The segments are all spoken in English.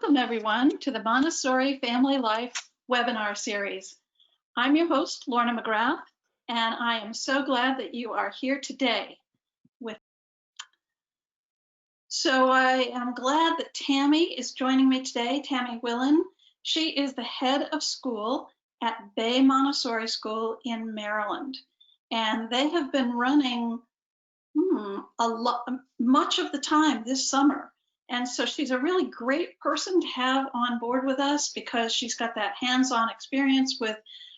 Welcome everyone to the Montessori Family Life webinar series. I'm your host, Lorna McGrath, and I am so glad that you are here today. So I am glad that Tammy is joining me today, Tammy Willen. She is the head of school at Bay Montessori School in Maryland. And they have been running much of the time this summer. And so she's a really great person to have on board with us because she's got that hands-on experience with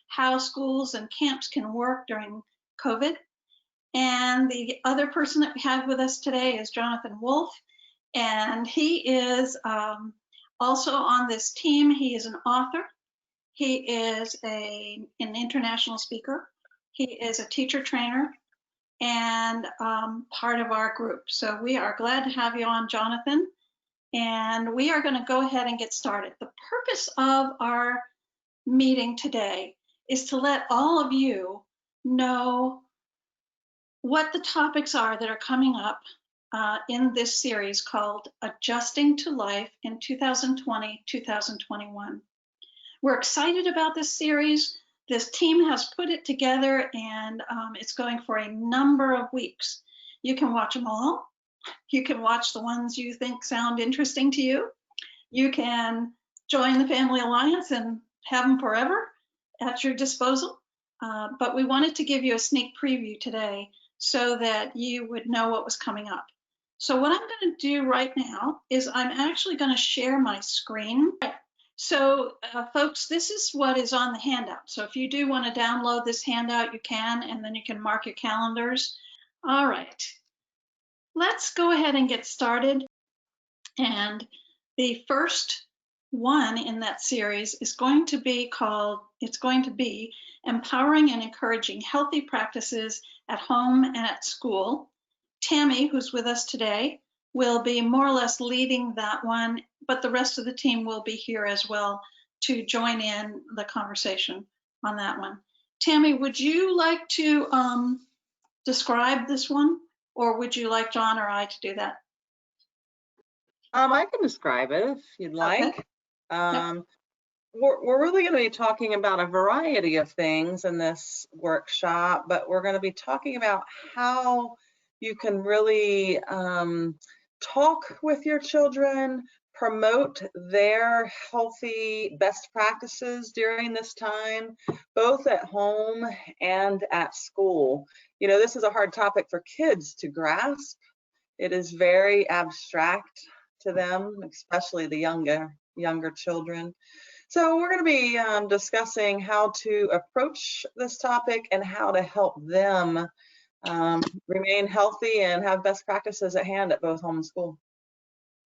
how schools and camps can work during COVID. And the other person that we have with us today is Jonathan Wolf, and he is also on this team. He is an author. He is an international speaker. He is a teacher trainer and part of our group. So we are glad to have you on, Jonathan. And we are going to go ahead and get started. The purpose of our meeting today is to let all of you know what the topics are that are coming up in this series called Adjusting to Life in 2020-2021. We're excited about this series. This team has put it together, and it's going for a number of weeks. You can watch them all. You can watch the ones you think sound interesting to you. You can join the Family Alliance and have them forever at your disposal. But we wanted to give you a sneak preview today so that you would know what was coming up. So what I'm going to do right now is I'm actually going to share my screen. So folks, this is what is on the handout. So if you do want to download this handout, you can, and then you can mark your calendars. All right, let's go ahead and get started. And the first one in that series is going to be Empowering and Encouraging Healthy Practices at Home and at School. Tammy, who's with us today, will be more or less leading that one, but the rest of the team will be here as well to join in the conversation on that one. Tammy, would you like to describe this one, or would you like John or I to do that? I can describe it if you'd like. Okay. We're really going to be talking about a variety of things in this workshop, but we're going to be talking about how you can really talk with your children, promote their healthy best practices during this time, both at home and at school. You know, this is a hard topic for kids to grasp. It is very abstract to them, especially the younger children. So we're going to be discussing how to approach this topic and how to help them remain healthy and have best practices at hand at both home and school.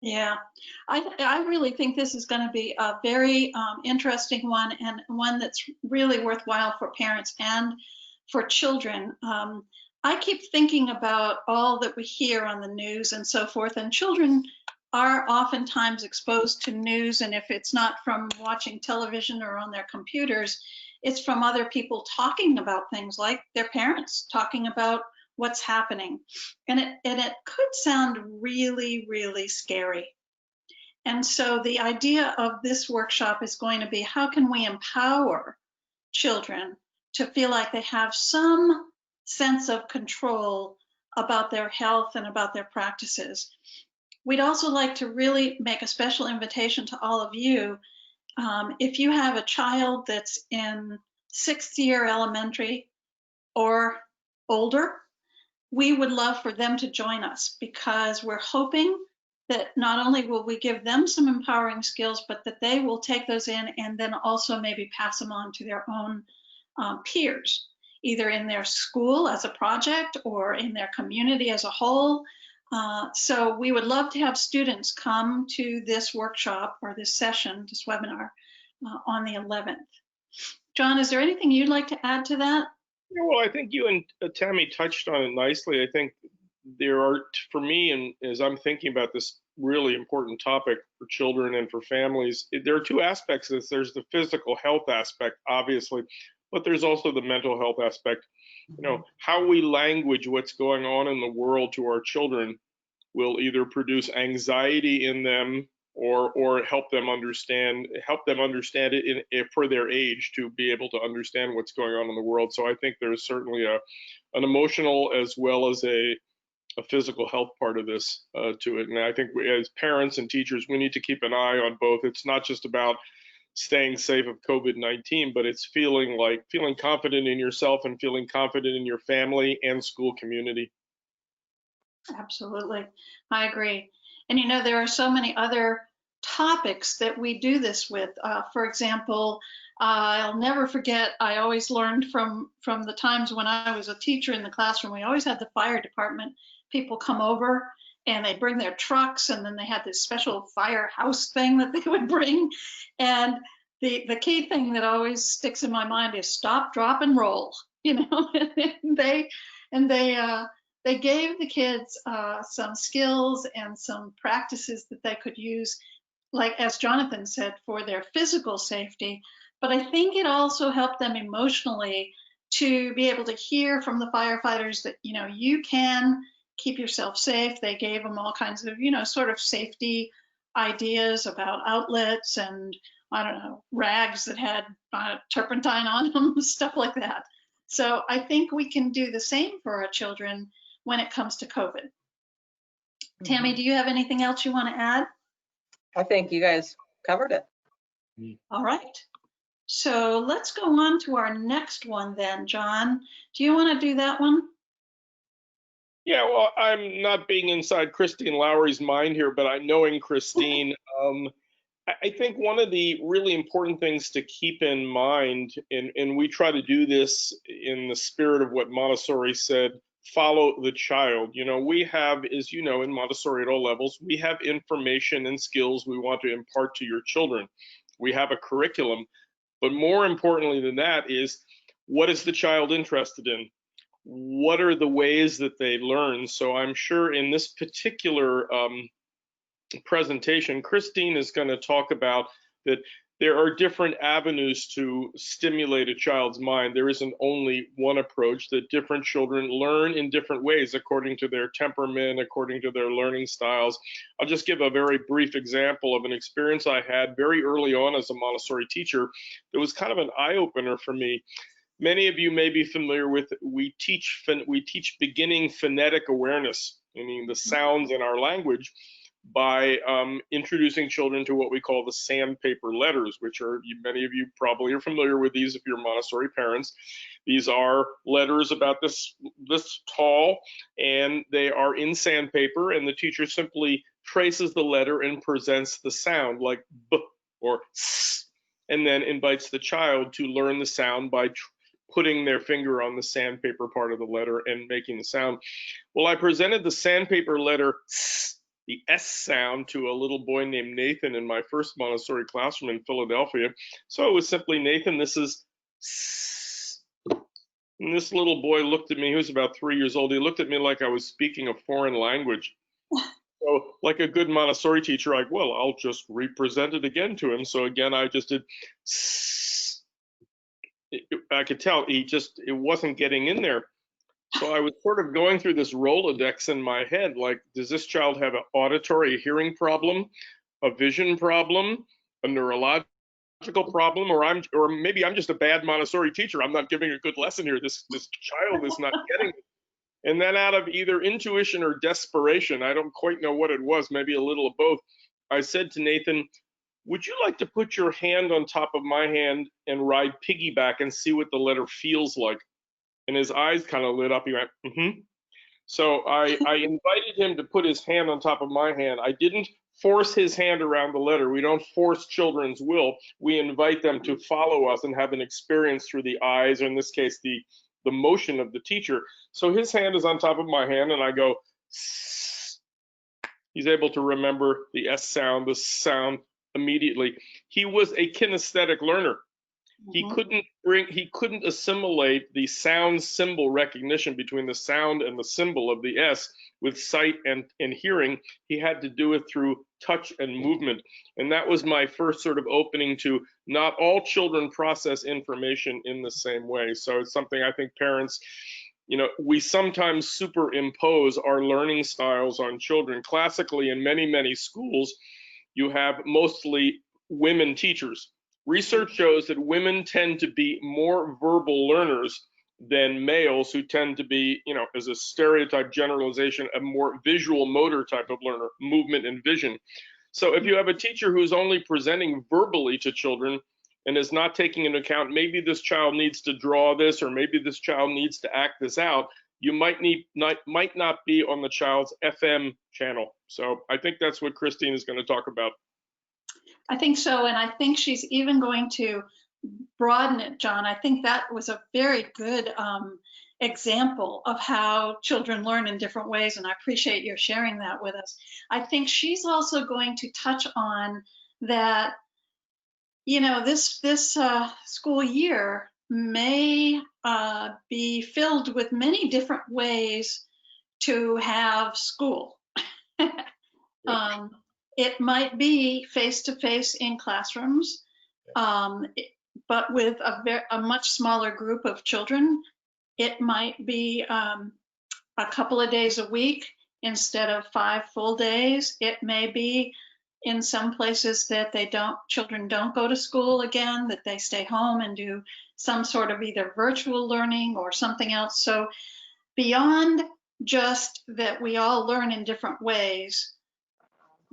Yeah, I really think this is going to be a very interesting one, and one that's really worthwhile for parents and for children. I keep thinking about all that we hear on the news and so forth, and children are oftentimes exposed to news, and if it's not from watching television or on their computers, it's from other people talking about things, like their parents talking about what's happening. And it could sound really, really scary. And so the idea of this workshop is going to be, how can we empower children to feel like they have some sense of control about their health and about their practices? We'd also like to really make a special invitation to all of you. If you have a child that's in 6th year elementary or older, we would love for them to join us, because we're hoping that not only will we give them some empowering skills, but that they will take those in and then also maybe pass them on to their own peers, either in their school as a project or in their community as a whole. So we would love to have students come to this workshop or this session, this webinar, on the 11th. John, is there anything you'd like to add to that? Yeah, well, I think you and Tammy touched on it nicely. I think there are, for me, and as I'm thinking about this really important topic for children and for families, there are two aspects of this. There's the physical health aspect, obviously, but there's also the mental health aspect. You know, how we language what's going on in the world to our children will either produce anxiety in them or help them understand it for their age to be able to understand what's going on in the world. So I think there's certainly an emotional as well as a physical health part of this to it. And I think as parents and teachers, we need to keep an eye on both. It's not just about staying safe of COVID-19, but it's feeling confident in yourself and feeling confident in your family and school community. Absolutely. I agree. And you know, there are so many other topics that we do this with. For example, I'll never forget, I always learned from the times when I was a teacher in the classroom, we always had the fire department people come over and they bring their trucks, and then they had this special firehouse thing that they would bring. And the key thing that always sticks in my mind is stop, drop, and roll. You know, and they gave the kids some skills and some practices that they could use, like as Jonathan said, for their physical safety. But I think it also helped them emotionally to be able to hear from the firefighters that, you know, you can keep yourself safe. They gave them all kinds of, you know, sort of safety ideas about outlets and, I don't know, rags that had turpentine on them, stuff like that. So I think we can do the same for our children when it comes to COVID. Tammy, do you have anything else you want to add? I think you guys covered it. All right. So let's go on to our next one then, John. Do you want to do that one? Yeah, well, I'm not being inside Christine Lowry's mind here, but knowing Christine, I think one of the really important things to keep in mind, and we try to do this in the spirit of what Montessori said, follow the child. You know, we have, as you know, in Montessori at all levels, we have information and skills we want to impart to your children. We have a curriculum, but more importantly than that is, what is the child interested in? What are the ways that they learn? So I'm sure in this particular presentation, Christine is going to talk about that there are different avenues to stimulate a child's mind. There isn't only one approach, that different children learn in different ways according to their temperament, according to their learning styles. I'll just give a very brief example of an experience I had very early on as a Montessori teacher. It was kind of an eye-opener for me. Many of you may be familiar with, we teach beginning phonetic awareness, meaning the sounds in our language, by introducing children to what we call the sandpaper letters, which are, many of you probably are familiar with these if you're Montessori parents. These are letters about this tall, and they are in sandpaper, and the teacher simply traces the letter and presents the sound, like B or S, and then invites the child to learn the sound by putting their finger on the sandpaper part of the letter and making the sound. Well, I presented the sandpaper letter S, the S sound, to a little boy named Nathan in my first Montessori classroom in Philadelphia. So it was simply, Nathan, this is S. And this little boy looked at me, he was about 3 years old. He looked at me like I was speaking a foreign language. So like a good Montessori teacher, well, I'll just represent it again to him. So again, I just did S. I could tell it wasn't getting in there. So I was sort of going through this Rolodex in my head, like, does this child have an auditory hearing problem, a vision problem, a neurological problem, or maybe I'm just a bad Montessori teacher. I'm not giving a good lesson here. This child is not getting it. And then out of either intuition or desperation, I don't quite know what it was, maybe a little of both, I said to Nathan, would you like to put your hand on top of my hand and ride piggyback and see what the letter feels like? And his eyes kind of lit up. He went, mm-hmm. So I invited him to put his hand on top of my hand. I didn't force his hand around the letter. We don't force children's will. We invite them to follow us and have an experience through the eyes, or in this case, the motion of the teacher. So his hand is on top of my hand, and I go, Sss. He's able to remember the S sound, the sound immediately. He was a kinesthetic learner. He couldn't assimilate the sound symbol recognition between the sound and the symbol of the S with sight and hearing. He had to do it through touch and movement. And that was my first sort of opening to, not all children process information in the same way. So it's something I think parents, we sometimes superimpose our learning styles on children. Classically, in many, many schools, you have mostly women teachers. Research shows that women tend to be more verbal learners than males, who tend to be, as a stereotype generalization, a more visual motor type of learner, movement and vision. So if you have a teacher who's only presenting verbally to children and is not taking into account, maybe this child needs to draw this, or maybe this child needs to act this out, you might not be on the child's FM channel. So I think that's what Christine is going to talk about. I think so, and I think she's even going to broaden it, John. I think that was a very good example of how children learn in different ways, and I appreciate your sharing that with us. I think she's also going to touch on that, this school year may be filled with many different ways to have school. It might be face-to-face in classrooms, but with a much smaller group of children. It might be a couple of days a week instead of 5 full days. It may be in some places that children don't go to school again, that they stay home and do some sort of either virtual learning or something else. So beyond just that we all learn in different ways,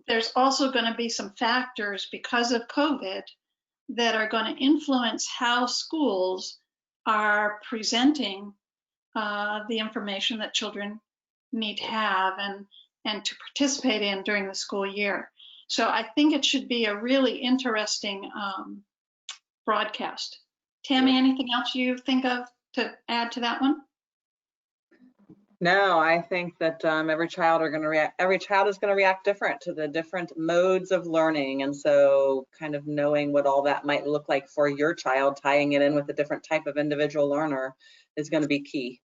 there's also going to be some factors because of COVID that are going to influence how schools are presenting the information that children need to have and to participate in during the school year. So I think it should be a really interesting broadcast. Tammy, anything else you think of to add to that one? No, I think that every child is going to react different to the different modes of learning. And so kind of knowing what all that might look like for your child, tying it in with a different type of individual learner is going to be key.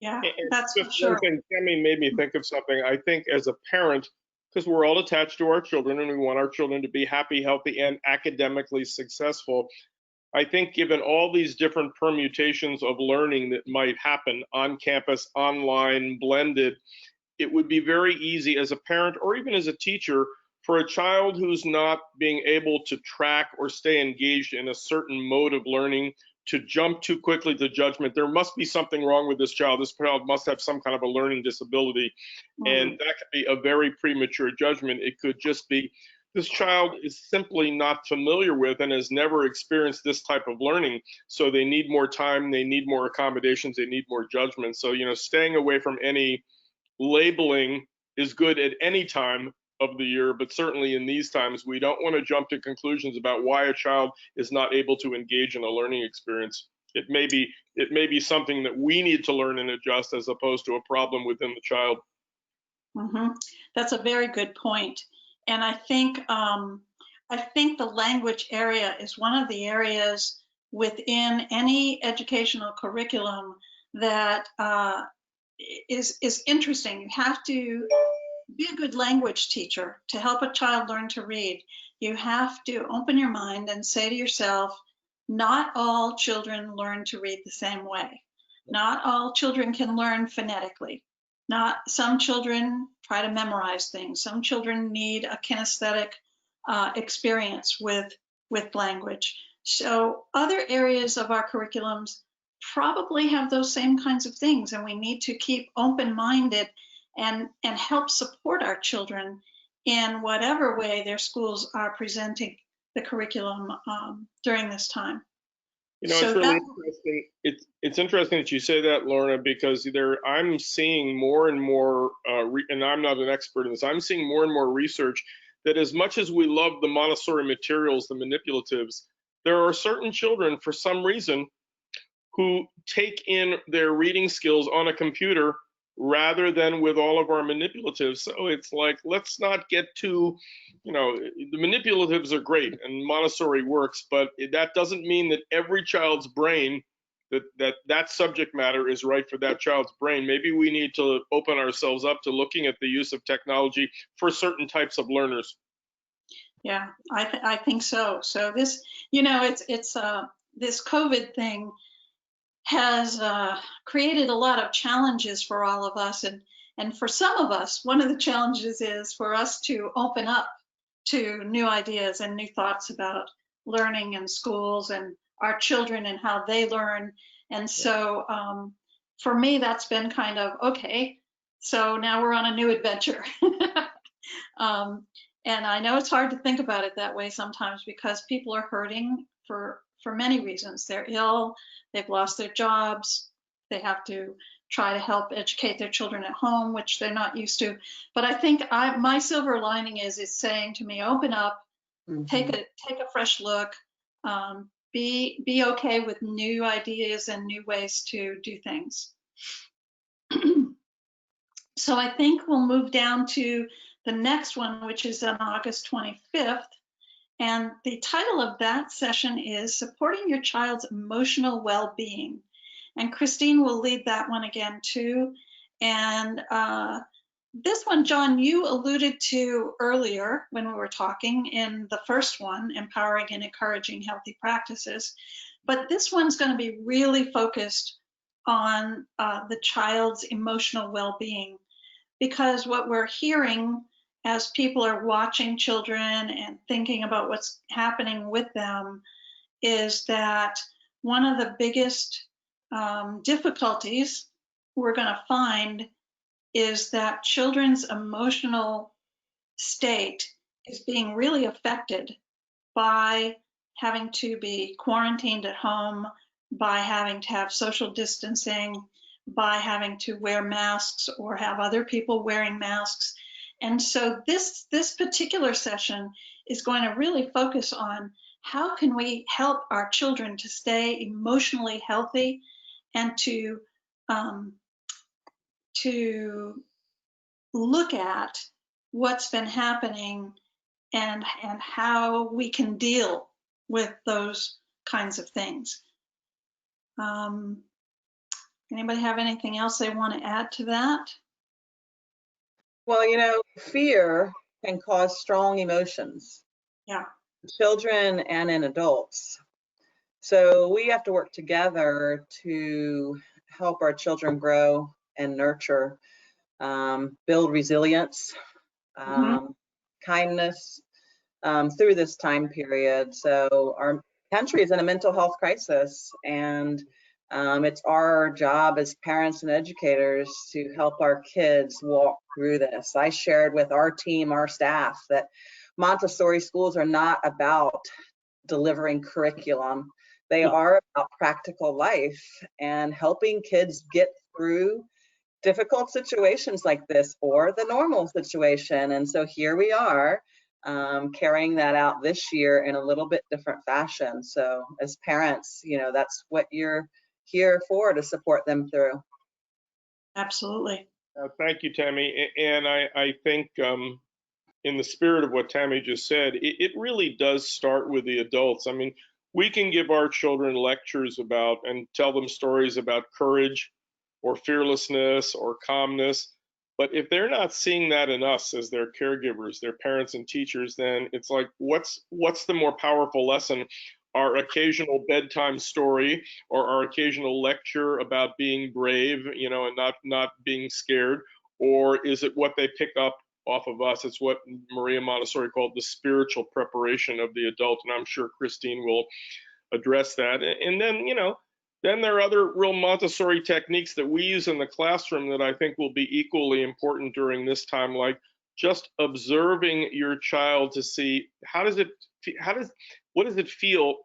Yeah, And that's for just sure. one thing, Tammy made me think of something. I think as a parent, because we're all attached to our children and we want our children to be happy, healthy, and academically successful, I think given all these different permutations of learning that might happen on campus, online, blended, it would be very easy as a parent or even as a teacher for a child who's not being able to track or stay engaged in a certain mode of learning to jump too quickly to judgment. There must be something wrong with this child. This child must have some kind of a learning disability. And that could be a very premature judgment. It could just be this child is simply not familiar with and has never experienced this type of learning. So they need more time, they need more accommodations, they need more judgment. So, staying away from any labeling is good at any time of the year, but certainly in these times, we don't want to jump to conclusions about why a child is not able to engage in a learning experience. It may be something that we need to learn and adjust as opposed to a problem within the child. That's a very good point. And I think the language area is one of the areas within any educational curriculum that is interesting. You have to be a good language teacher to help a child learn to read. You have to open your mind and say to yourself, not all children learn to read the same way. Not all children can learn phonetically. Some children try to memorize things. Some children need a kinesthetic experience with language. So other areas of our curriculums probably have those same kinds of things, and we need to keep open-minded and help support our children in whatever way their schools are presenting the curriculum during this time. It's really interesting. It's interesting that you say that, Lorna, because I'm seeing more and more, and I'm not an expert in this, I'm seeing more and more research that as much as we love the Montessori materials, the manipulatives, there are certain children, for some reason, who take in their reading skills on a computer rather than with all of our manipulatives. So it's like, let's not get too, the manipulatives are great and Montessori works, but that doesn't mean that every child's brain, that subject matter is right for that child's brain. Maybe we need to open ourselves up to looking at the use of technology for certain types of learners. Yeah, I think so. So this, this COVID thing has created a lot of challenges for all of us. And for some of us, one of the challenges is for us to open up to new ideas and new thoughts about learning in schools and our children and how they learn. And so for me, that's been kind of, okay, so now we're on a new adventure. And I know it's hard to think about it that way sometimes because people are hurting for many reasons. They're ill, they've lost their jobs, they have to try to help educate their children at home, which they're not used to. But I think my silver lining is it's saying to me, open up, take a fresh look, be okay with new ideas and new ways to do things. So I think we'll move down to the next one, which is on August 25th. And the title of that session is Supporting Your Child's Emotional Well-Being. And Christine will lead that one again too. And this one, John, you alluded to earlier when we were talking in the first one, Empowering and Encouraging Healthy Practices. But this one's going to be really focused on the child's emotional well-being, because what we're hearing as people are watching children and thinking about what's happening with them is that one of the biggest difficulties we're going to find is that children's emotional state is being really affected by having to be quarantined at home, by having to have social distancing, by having to wear masks or have other people wearing masks. And so this particular session is going to really focus on how can we help our children to stay emotionally healthy and to look at what's been happening and how we can deal with those kinds of things. Anybody have anything else they want to add to that? Well, you know, fear can cause strong emotions. Yeah. Children and in adults. So we have to work together to help our children grow and nurture, build resilience, kindness through this time period. So our country is in a mental health crisis, and it's our job as parents and educators to help our kids walk through this. I shared with our team, our staff, that Montessori schools are not about delivering curriculum. They are about practical life and helping kids get through difficult situations like this or the normal situation. And so here we are carrying that out this year in a little bit different fashion. So as parents, you know, that's what you're here for, to support them through. Absolutely. Thank you, Tammy. And I think in the spirit of what Tammy just said, it really does start with the adults. I mean, we can give our children lectures about and tell them stories about courage or fearlessness or calmness. But if they're not seeing that in us as their caregivers, their parents and teachers, then it's like, what's the more powerful lesson? Our occasional bedtime story or our occasional lecture about being brave, you know, and not being scared? Or is it what they pick up off of us? It's what Maria Montessori called the spiritual preparation of the adult. And I'm sure Christine will address that. And then, you know, then there are other real Montessori techniques that we use in the classroom that I think will be equally important during this time, like just observing your child to see what does it feel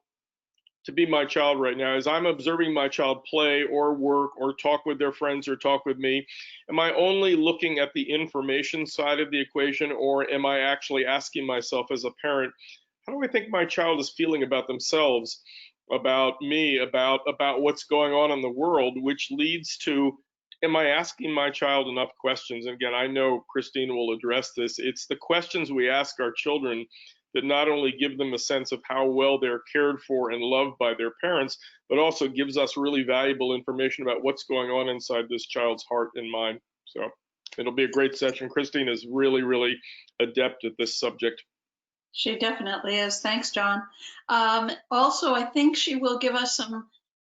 to be my child right now. As I'm observing my child play or work or talk with their friends or talk with me, am I only looking at the information side of the equation, or am I actually asking myself as a parent, how do I think my child is feeling about themselves, about me, about what's going on in the world, which leads to, am I asking my child enough questions? And again, I know Christine will address this. It's the questions we ask our children that not only give them a sense of how well they're cared for and loved by their parents, but also gives us really valuable information about what's going on inside this child's heart and mind. So it'll be a great session. Christine is really, really adept at this subject. She definitely is. Thanks, John. Also, I think she will give us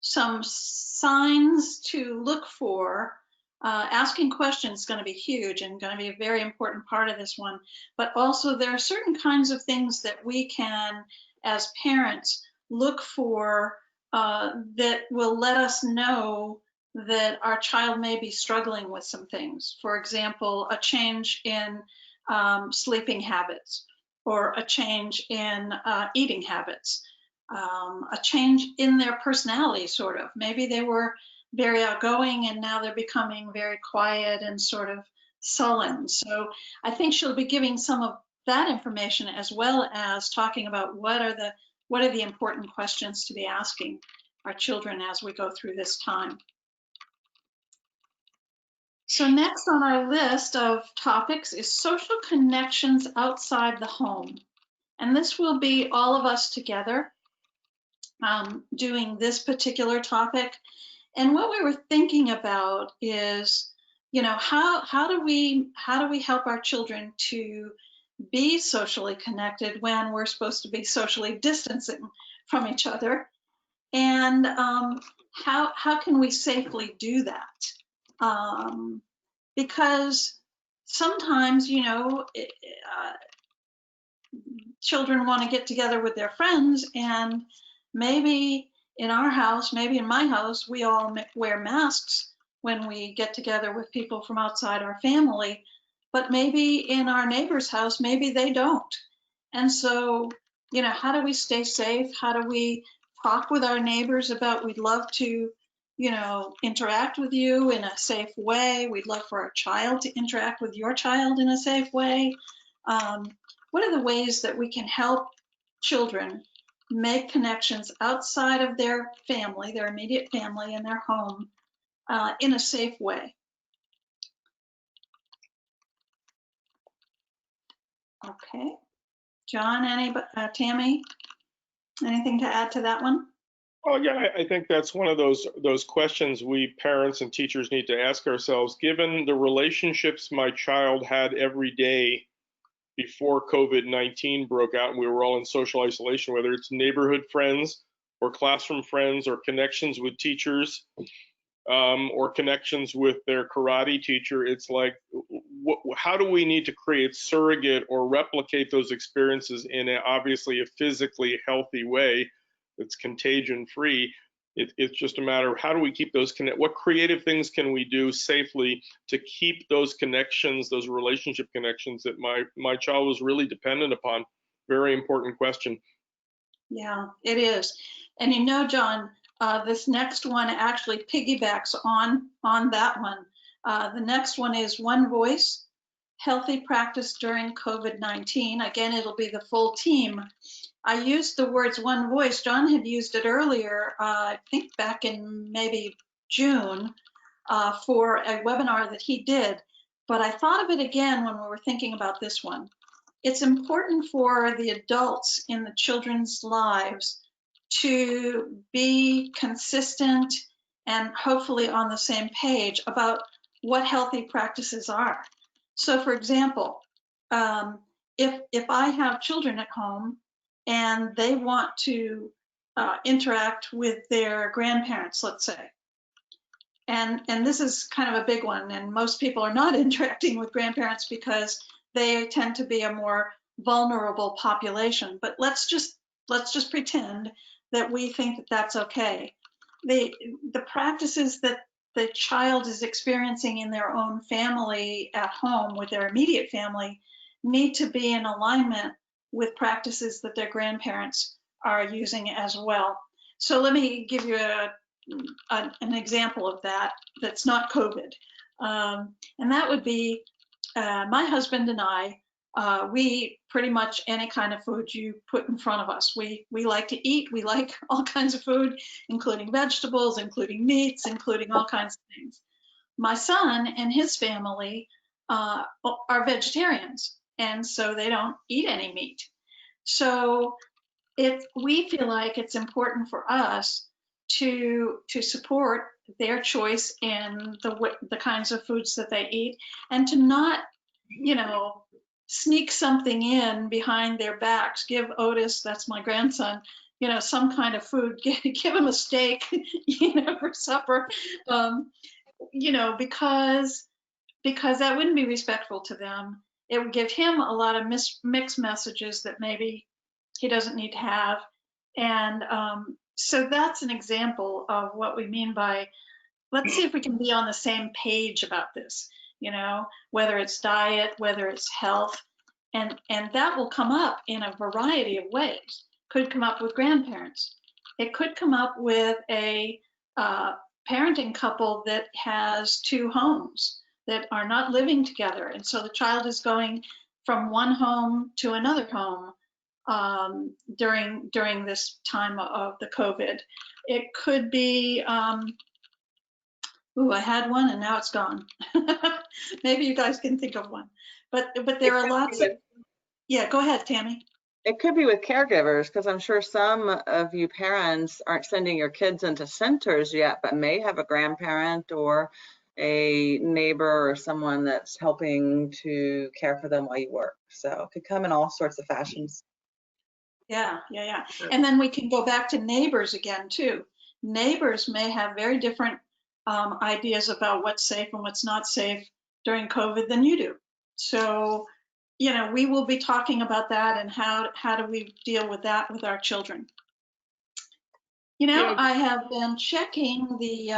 some signs to look for Asking questions is going to be huge and going to be a very important part of this one. But also there are certain kinds of things that we can, as parents, look for that will let us know that our child may be struggling with some things. For example, a change in sleeping habits, or a change in eating habits, a change in their personality, sort of. Maybe they were very outgoing and now they're becoming very quiet and sort of sullen. So I think she'll be giving some of that information, as well as talking about what are the important questions to be asking our children as we go through this time. So next on our list of topics is social connections outside the home. And this will be all of us together doing this particular topic. And what we were thinking about is, you know, how do we help our children to be socially connected when we're supposed to be socially distancing from each other? And how can we safely do that? Because sometimes, you know, children want to get together with their friends, and maybe in our house, maybe in my house, we all wear masks when we get together with people from outside our family, but maybe in our neighbor's house, maybe they don't. And so, you know, how do we stay safe? How do we talk with our neighbors about, we'd love to, you know, interact with you in a safe way. We'd love for our child to interact with your child in a safe way. What are the ways that we can help children make connections outside of their family, their immediate family and their home, in a safe way? Okay. John, Tammy, anything to add to that one? Oh yeah, I think that's one of those questions we parents and teachers need to ask ourselves. Given the relationships my child had every day before COVID-19 broke out and we were all in social isolation, whether it's neighborhood friends or classroom friends or connections with teachers, or connections with their karate teacher, it's like, how do we need to create surrogate or replicate those experiences in obviously a physically healthy way that's contagion free? It's just a matter of how do we keep those what creative things can we do safely to keep those connections, those relationship connections that my child was really dependent upon. Very important question. Yeah, it is. And you know, John, this next one actually piggybacks on that one. The next one is One Voice, Healthy Practice During COVID-19. Again, it'll be the full team. I used the words one voice. John had used it earlier, I think back in maybe June, for a webinar that he did. But I thought of it again when we were thinking about this one. It's important for the adults in the children's lives to be consistent and hopefully on the same page about what healthy practices are. So for example, if I have children at home and they want to interact with their grandparents, let's say, and this is kind of a big one, and most people are not interacting with grandparents because they tend to be a more vulnerable population. But let's just pretend that we think that that's okay. The practices that the child is experiencing in their own family at home with their immediate family need to be in alignment with practices that their grandparents are using as well. So let me give you an example of that that's not COVID. And that would be my husband and I, we eat pretty much any kind of food you put in front of us. We like to eat. We like all kinds of food, including vegetables, including meats, including all kinds of things. My son and his family are vegetarians, and so they don't eat any meat. So we feel like it's important for us to support their choice in the kinds of foods that they eat, and to not, you know, sneak something in behind their backs. Give Otis, that's my grandson, you know, some kind of food. Give him a steak, you know, for supper. you know, because that wouldn't be respectful to them. It would give him a lot of mixed messages that maybe he doesn't need to have. And so that's an example of what we mean by, let's see if we can be on the same page about this, you know, whether it's diet, whether it's health, and that will come up in a variety of ways. Could come up with grandparents. It could come up with a parenting couple that has two homes that are not living together. And so the child is going from one home to another home during this time of the COVID. It could be, ooh, I had one and now it's gone. Maybe you guys can think of one. But there are lots of, yeah, go ahead, Tammy. It could be with caregivers, because I'm sure some of you parents aren't sending your kids into centers yet, but may have a grandparent or a neighbor or someone that's helping to care for them while you work. So it could come in all sorts of fashions. Yeah. And then we can go back to neighbors again, too. Neighbors may have very different ideas about what's safe and what's not safe during COVID than you do. So, you know, we will be talking about that and how do we deal with that with our children. You know, I have been checking the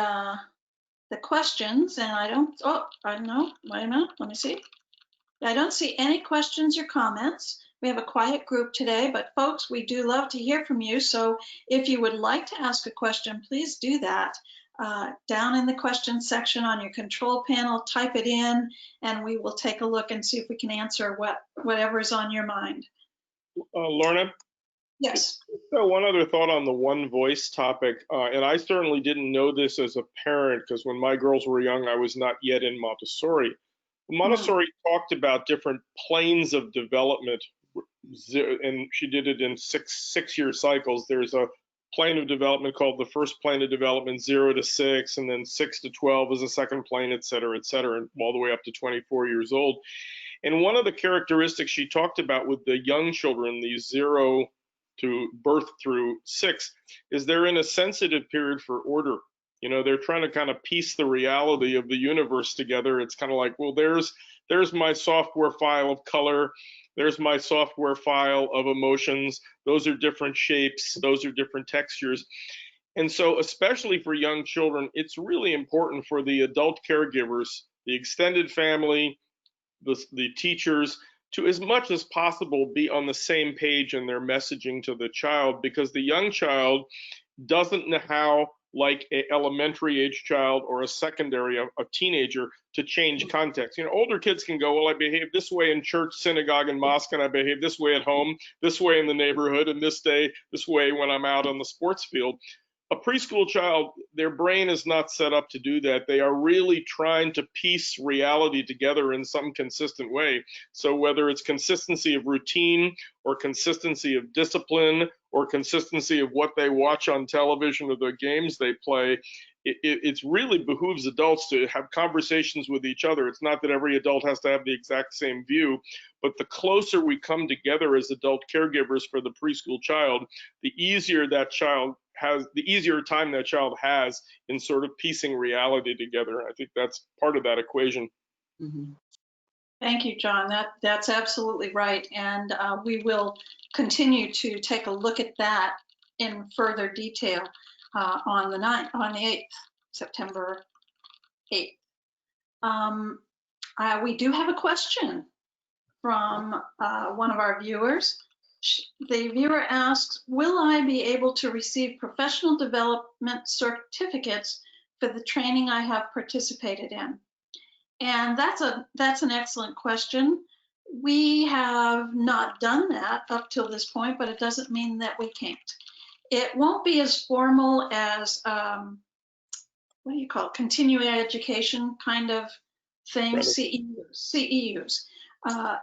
questions and I don't, oh, I know, wait a minute, let me see. I don't see any questions or comments. We have a quiet group today, but folks, we do love to hear from you. So if you would like to ask a question, please do that. Down in the question section on your control panel, type it in, and we will take a look and see if we can answer whatever is on your mind. Lorna? Yes. So one other thought on the one voice topic, and I certainly didn't know this as a parent because when my girls were young, I was not yet in Montessori. Montessori talked about different planes of development, and she did it in six-year cycles. There's a plane of development called the first plane of development, 0 to 6, and then 6 to 12 is a second plane, et cetera, and all the way up to 24 years old. And one of the characteristics she talked about with the young children, these 0 to birth through 6, is they're in a sensitive period for order. You know, they're trying to kind of piece the reality of the universe together. It's kind of like, well, there's my software file of color. There's my software file of emotions. Those are different shapes. Those are different textures. And so, especially for young children, it's really important for the adult caregivers, the extended family, the teachers, to as much as possible be on the same page in their messaging to the child, because the young child doesn't know how, like an elementary age child or a secondary, a teenager, to change context. You know, older kids can go, well, I behave this way in church, synagogue, and mosque, and I behave this way at home, this way in the neighborhood, and this way when I'm out on the sports field. A preschool child, their brain is not set up to do that. They are really trying to piece reality together in some consistent way. So whether it's consistency of routine or consistency of discipline or consistency of what they watch on television or the games they play, it really behooves adults to have conversations with each other. It's not that every adult has to have the exact same view, but the closer we come together as adult caregivers for the preschool child, the easier time that child has in sort of piecing reality together. I think that's part of that equation. Mm-hmm. Thank you, John. That's absolutely right. And we will continue to take a look at that in further detail on the 8th, September 8th. We do have a question from one of our viewers. The viewer asks, will I be able to receive professional development certificates for the training I have participated in? And that's an excellent question. We have not done that up till this point, but it doesn't mean that we can't. It won't be as formal as, what do you call it, continuing education kind of thing, CEUs.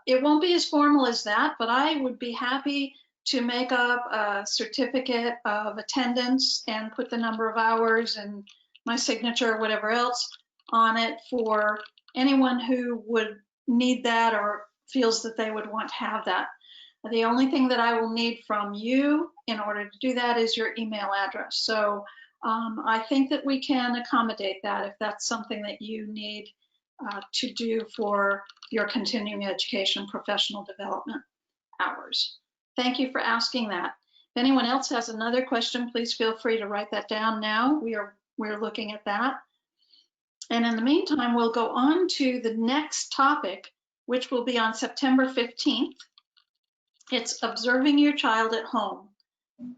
It won't be as formal as that, but I would be happy to make up a certificate of attendance and put the number of hours and my signature or whatever else on it for anyone who would need that or feels that they would want to have that. The only thing that I will need from you in order to do that is your email address. So I think that we can accommodate that if that's something that you need to do for your continuing education professional development hours. Thank you for asking that. If anyone else has another question, please feel free to write that down now. We're looking at that. And in the meantime, we'll go on to the next topic, which will be on September 15th. It's observing your child at home.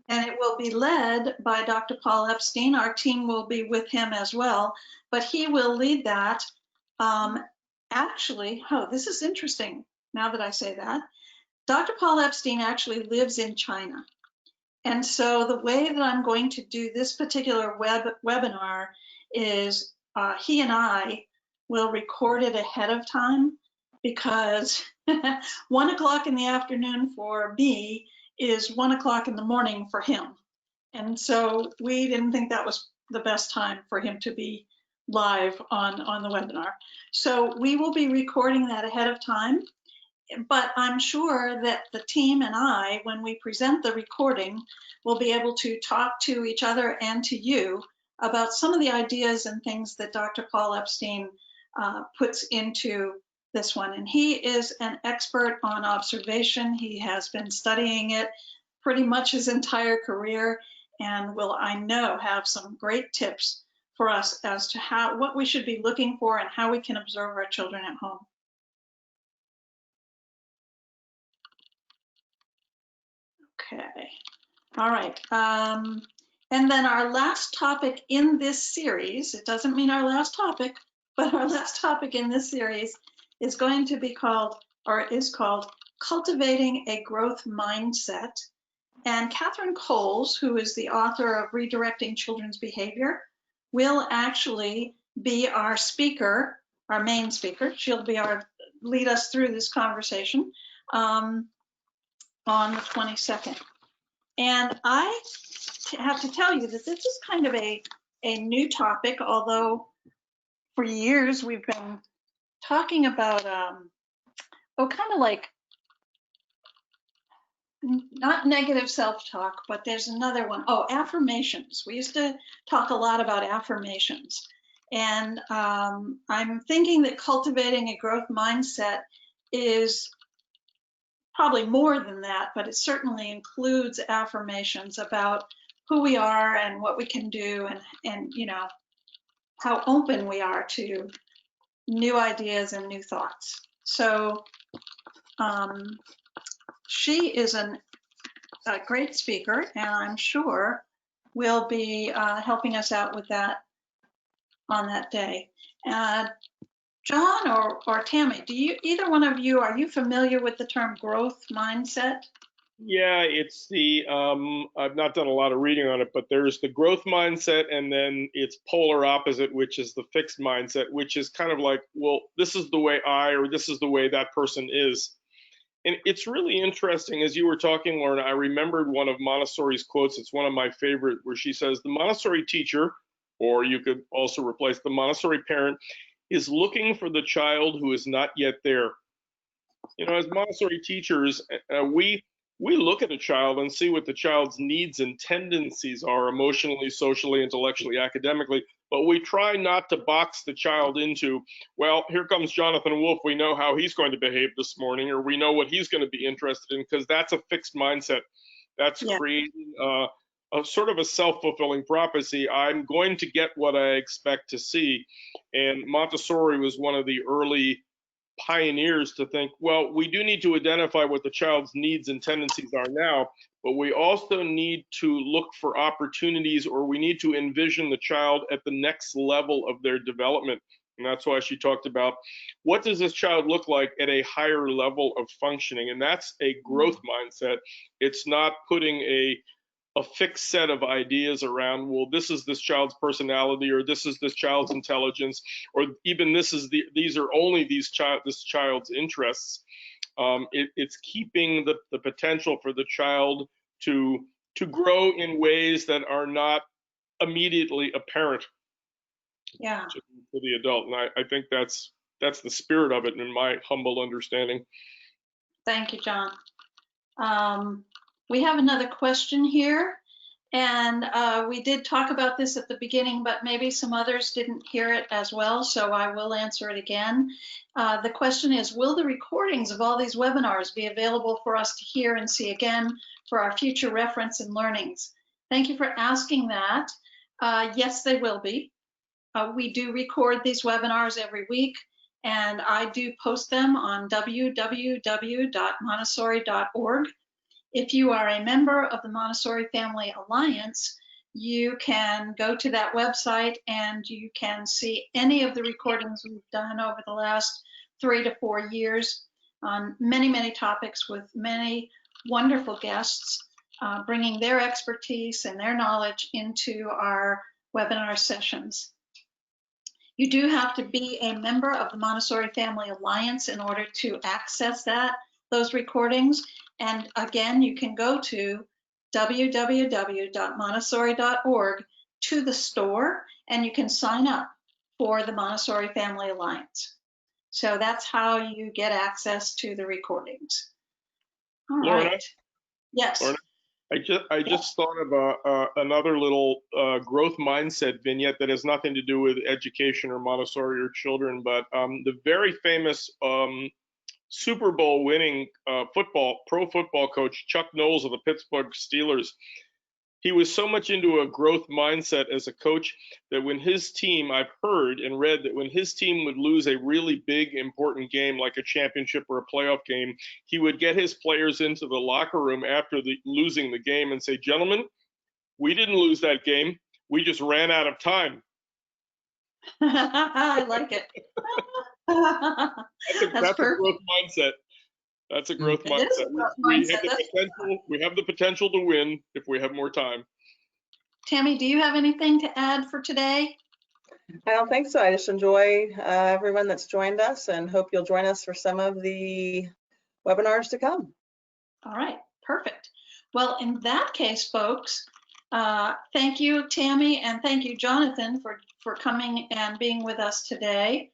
And it will be led by Dr. Paul Epstein. Our team will be with him as well, but he will lead that. Actually, this is interesting now that I say that. Dr. Paul Epstein actually lives in China. And so the way that I'm going to do this particular webinar is he and I will record it ahead of time, because 1 o'clock in the afternoon for me is 1 o'clock in the morning for him. And so we didn't think that was the best time for him to be live on the webinar. So we will be recording that ahead of time, but I'm sure that the team and I, when we present the recording, will be able to talk to each other and to you about some of the ideas and things that Dr. Paul Epstein puts into this one. And he is an expert on observation. He has been studying it pretty much his entire career, and will, I know, have some great tips for us as to what we should be looking for and how we can observe our children at home. Okay, all right. And then our last topic in this series, it doesn't mean our last topic, but our last topic in this series is going to be called, or is called, Cultivating a Growth Mindset. And Catherine Coles, who is the author of Redirecting Children's Behavior, will actually be our speaker, our main speaker. She'll be lead us through this conversation on the 22nd. And I have to tell you that this is kind of a new topic, although for years we've been talking about, kind of like, not negative self-talk, but there's another one. Oh, affirmations. We used to talk a lot about affirmations. And I'm thinking that cultivating a growth mindset is probably more than that, but it certainly includes affirmations about who we are and what we can do, and you know, how open we are to new ideas and new thoughts. So she is a great speaker, and I'm sure will be helping us out with that on that day. John or Tammy, either one of you, are you familiar with the term growth mindset? Yeah, it's the, I've not done a lot of reading on it, but there's the growth mindset, and then its polar opposite, which is the fixed mindset, which is kind of like, well, this is the way or this is the way that person is. And it's really interesting, as you were talking, Lauren, I remembered one of Montessori's quotes. It's one of my favorite, where she says, the Montessori teacher, or you could also replace the Montessori parent, is looking for the child who is not yet there. You know, as Montessori teachers, we look at a child and see what the child's needs and tendencies are emotionally, socially, intellectually, academically, but we try not to box the child into, well, here comes Jonathan Wolf, we know how he's going to behave this morning, or we know what he's going to be interested in, because that's a fixed mindset. That's creating a sort of a self-fulfilling prophecy. I'm going to get what I expect to see. And Montessori was one of the early pioneers to think, well, we do need to identify what the child's needs and tendencies are now, but we also need to look for opportunities, or we need to envision the child at the next level of their development. And that's why she talked about, what does this child look like at a higher level of functioning? And that's a growth mindset. It's not putting a fixed set of ideas around, well, this is this child's personality, or this is this child's intelligence, or even these are only this child's interests. It's keeping the potential for the child to grow in ways that are not immediately apparent to the adult. And I think that's the spirit of it, in my humble understanding. Thank you, John. We have another question here, And we did talk about this at the beginning, but maybe some others didn't hear it as well, so I will answer it again. The question is, will the recordings of all these webinars be available for us to hear and see again for our future reference and learnings? Thank you for asking that. Yes, they will be. We do record these webinars every week, and I do post them on www.montessori.org. If you are a member of the Montessori Family Alliance, you can go to that website and you can see any of the recordings we've done over the last 3 to 4 years on many, many topics with many wonderful guests bringing their expertise and their knowledge into our webinar sessions. You do have to be a member of the Montessori Family Alliance in order to access those recordings. And again, you can go to www.montessori.org to the store, and you can sign up for the Montessori Family Alliance. So that's how you get access to the recordings. All Lorna? right. Yes. Lorna, I just thought of another little growth mindset vignette that has nothing to do with education or Montessori or children, but the very famous Super Bowl winning pro football coach Chuck Knowles of the Pittsburgh Steelers. He was so much into a growth mindset as a coach that when his team, I've heard and read that when his team would lose a really big, important game like a championship or a playoff game, he would get his players into the locker room after losing the game and say, "Gentlemen, we didn't lose that game. We just ran out of time." I like it. That's a growth mindset. That's a growth mindset. We have the potential to win if we have more time. Tammy, do you have anything to add for today? I don't think so. I just enjoy everyone that's joined us and hope you'll join us for some of the webinars to come. All right, perfect. Well, in that case, folks, thank you, Tammy, and thank you, Jonathan, for coming and being with us today.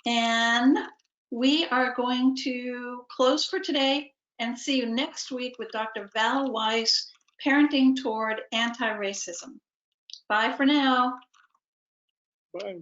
And we are going to close for today and see you next week with Dr. Val Weiss, Parenting Toward Anti-Racism. Bye for now. Bye.